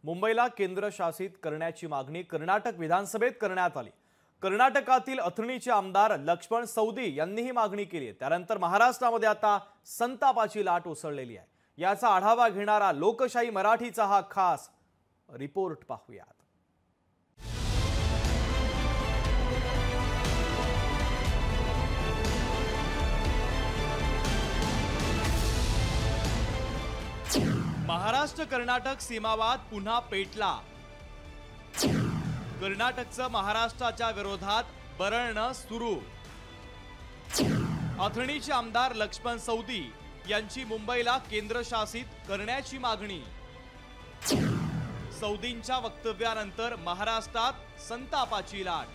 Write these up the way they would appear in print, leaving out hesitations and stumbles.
मुंबईला केंद्रशासित करण्याची मागणी कर्नाटक विधानसभेत करण्यात आली। कर्नाटकातील अथणीचे आमदार लक्ष्मण सौदी यांनी ही मागणी केली आहे। त्यानंतर महाराष्ट्रामध्ये आता संतापाची लाट उसळलेली आहे। याचा आढावा घेणारा लोकशाही मराठीचा हा खास रिपोर्ट पाहूयात। महाराष्ट्र कर्नाटक सीमावाद पुन्हा पेटला। कर्नाटकचं महाराष्ट्राच्या विरोधात बरळणं सुरू। अथणीचे आमदार लक्ष्मण सौदी यांची मुंबईला केंद्रशासित करण्याची मागणी। सौदींच्या वक्तव्यानंतर महाराष्ट्रात संतापाची लाट।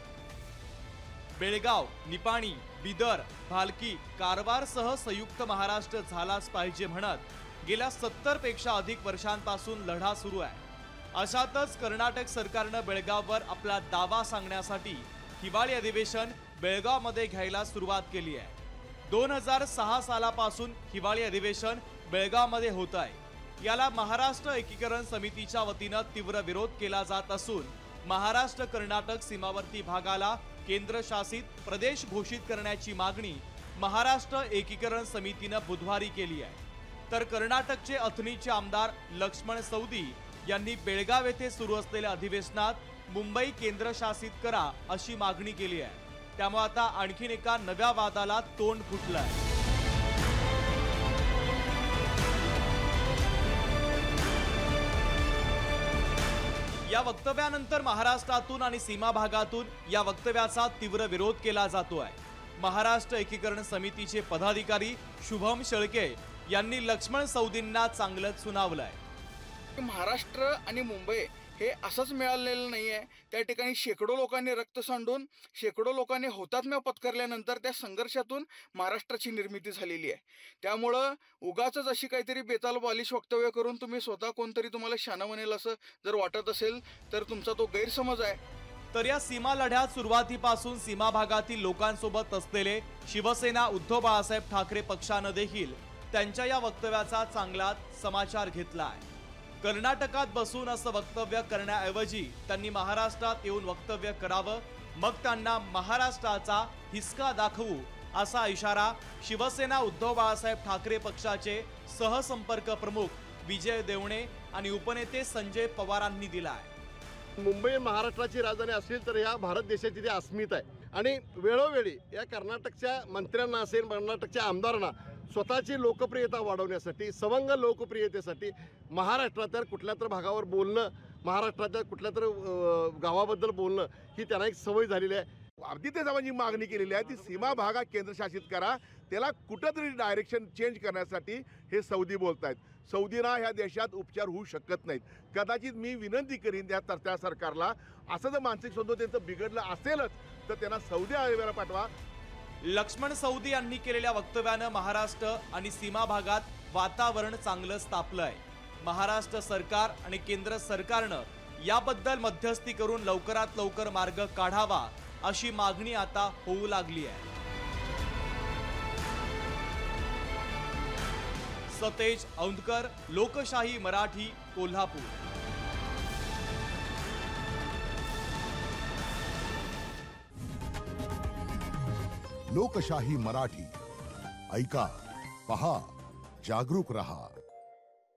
बेळगाव, निपाणी, बिदर, भालकी, कारवारसह संयुक्त महाराष्ट्र झालाच पाहिजे म्हणत गेल्या 70 पेक्षा अधिक वर्षांपासून लढा सुरू आहे। अशातच कर्नाटक सरकारने बेळगाववर आपला दावा सांगण्यासाठी हिवाळी अधिवेशन बेळगावमध्ये घ्यायला सुरुवात केली आहे। 2006 सालापासून हिवाळी अधिवेशन बेळगावमध्ये होत आहे। याला महाराष्ट्र एकीकरण समितीच्या वतीने तीव्र विरोध केला जात असून महाराष्ट्र कर्नाटक सीमावर्ती भागाला केंद्रशासित प्रदेश घोषित करण्याची मागणी महाराष्ट्र एकीकरण समितीने बुधवारी केली आहे। तर कर्नाटकचे अथणीचे आमदार लक्ष्मण सौदी यांनी बेळगाव येथे सुरू असलेल्या अधिवेशनात मुंबई केंद्रशासित करा अशी मागणी केली आहे। त्यामुळे आता आणखीन एका नव्या वादाला तोंड फुटलंय। या वक्तव्यानंतर महाराष्ट्रातून आणि सीमा भागातून या वक्तव्याचा तीव्र विरोध केला जातोय। महाराष्ट्र एकीकरण समितीचे पदाधिकारी शुभम शेळके यांनी लक्ष्मण सौदींना चांगलंच सुनावलंय। महाराष्ट्र आणि मुंबई हे असंच मिळालेलं नाहीये। त्या ठिकाणी शेकडो लोकांनी रक्त सांडून शेकडो लोकांनी हुतात्म्य पत्करल्यानंतर त्या संघर्षातून महाराष्ट्राची निर्मिती झालेली आहे। त्यामुळं उगाच अशी काहीतरी बेताल बालिश वक्तव्य करून तुम्ही स्वतः कोणतरी तुम्हाला शान म्हणेल असं जर वाटत असेल तर तुमचा तो गैरसमज आहे। तर या सीमा लढ्यात सुरुवातीपासून सीमा भागातील लोकांसोबत असलेले शिवसेना उद्धव बाळासाहेब ठाकरे पक्षाने देखील त्यांच्या या वक्तव्याचा चांगलाच समाचार घेतला आहे। कर्नाटकात बसून असं वक्तव्य करण्याऐवजी त्यांनी महाराष्ट्रात येऊन वक्तव्य करावं, मग त्यांना महाराष्ट्राचा हिसका दाखवू असा इशारा शिवसेना उद्धव बाळासाहेब ठाकरे पक्षाचे सहसंपर्क प्रमुख विजय देवणे आणि उपनेते संजय पवारांनी दिला आहे। मुंबई महाराष्ट्राची राजधानी असेल तर या भारत देशाची ती अस्मिता आहे आणि वेळोवेळी या कर्नाटकच्या मंत्र्यांना असेल कर्नाटकच्या आमदारांना स्वतःची लोकप्रियता वाढवण्यासाठी सवंग लोकप्रियतेसाठी महाराष्ट्रातील कुठल्या तर भागावर बोलणं, महाराष्ट्राच्या कुठल्या तर गावाबद्दल बोलणं ही त्यांना एक सवय झालेली आहे। आदित्य सावंतची मागणी केलेली आहे ती सीमा भागात केंद्रशासित करा, त्याला कुठंतरी डायरेक्शन चेंज करण्यासाठी हे सौदी बोलतायत। सौदीना ह्या देशात उपचार होऊ शकत नाहीत। कदाचित मी विनंती करीन त्या सरकारला असं जर मानसिक संतोष त्यांचं बिघडलं असेलच तर त्यांना सौदी अरेबियाला पाठवा। लक्ष्मण सौदी यांनी केलेल्या वक्तव्याने महाराष्ट्र आणि सीमा भागात वातावरण चांगलंच तापलंय। महाराष्ट्र सरकार आणि केंद्र सरकारनं याबद्दल मध्यस्थी करून लवकरात लवकर मार्ग काढावा अशी मागणी आता होऊ लागली आहे। सतेज औंधकर, लोकशाही मराठी, कोल्हापूर। लोकशाही मराठी ऐका, पहा, जागरूक रहा।